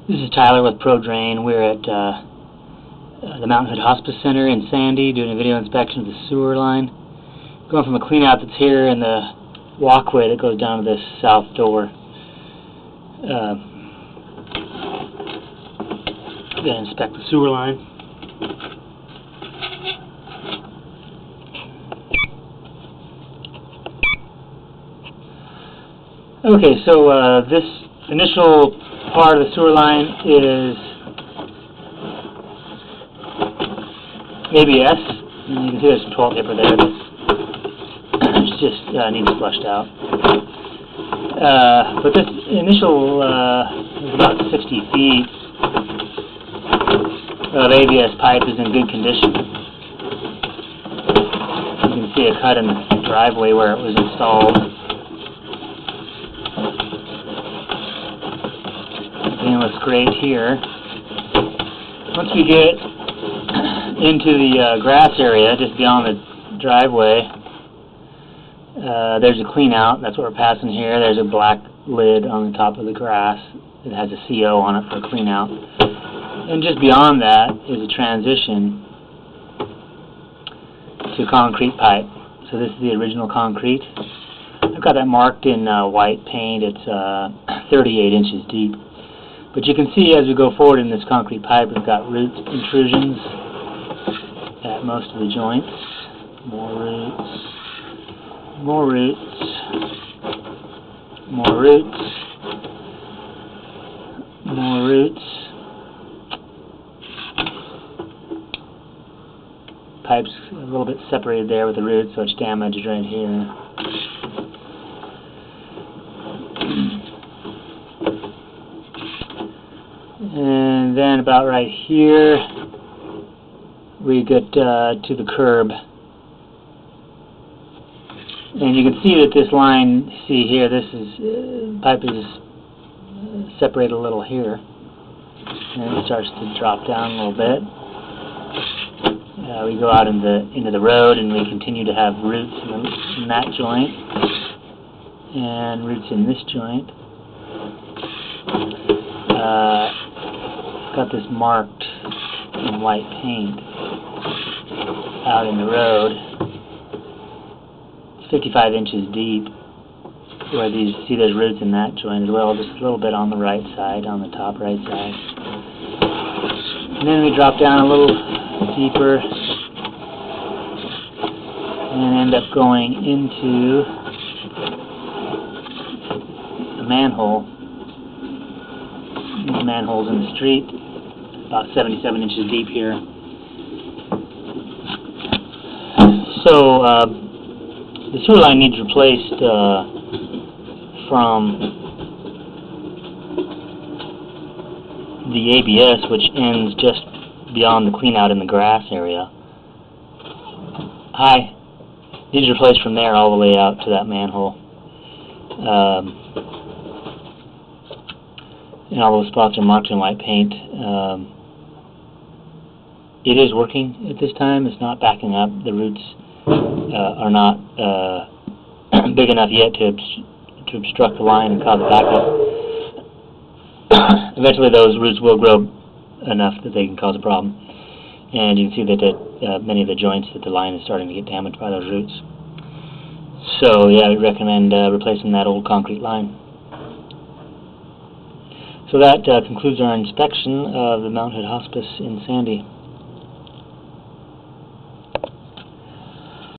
This is Tyler with ProDrain. We're at the Mountain Hood Hospice Center in Sandy doing a video inspection of the sewer line. Going from a cleanout that's here in the walkway that goes down to this south door. Then inspect the sewer line. Okay, so this initial part of the sewer line is ABS. And you can see there's some toilet paper there that just needs flushed out. But this initial is about 60 feet of ABS pipe is in good condition. You can see a cut in the driveway where it was installed. Everything looks great here. Once we get into the grass area, just beyond the driveway, there's a clean out. That's what we're passing here. There's a black lid on the top of the grass. It has a CO on it for clean out. And just beyond that is a transition to concrete pipe. So this is the original concrete. I've got that marked in white paint. It's 38 inches deep. But you can see as we go forward in this concrete pipe, we've got root intrusions at most of the joints. More roots. More roots. More roots. More roots. Pipe's a little bit separated there with the roots, so it's damaged right here. And then about right here, we get to the curb. And you can see that this line, see here, this is pipe is separated a little here. And it starts to drop down a little bit. We go out into the road, and we continue to have roots in that joint, and roots in this joint. Got this marked in white paint out in the road. It's 55 inches deep. Where these see there's roots in that joint as well, just a little bit on the right side, on the top right side. And then we drop down a little deeper and end up going into a manhole. These manholes in the street, about 77 inches deep here. So the sewer line needs replaced from the ABS, which ends just beyond the clean out in the grass area. Needs replaced from there all the way out to that manhole. And all those spots are marked in white paint. It is working at this time. It's not backing up. The roots are not big enough yet to obstruct the line and cause a backup. Eventually those roots will grow enough that they can cause a problem. And you can see that many of the joints that the line is starting to get damaged by those roots. So yeah, we recommend replacing that old concrete line. So that concludes our inspection of the Mountain Hood Hospice in Sandy.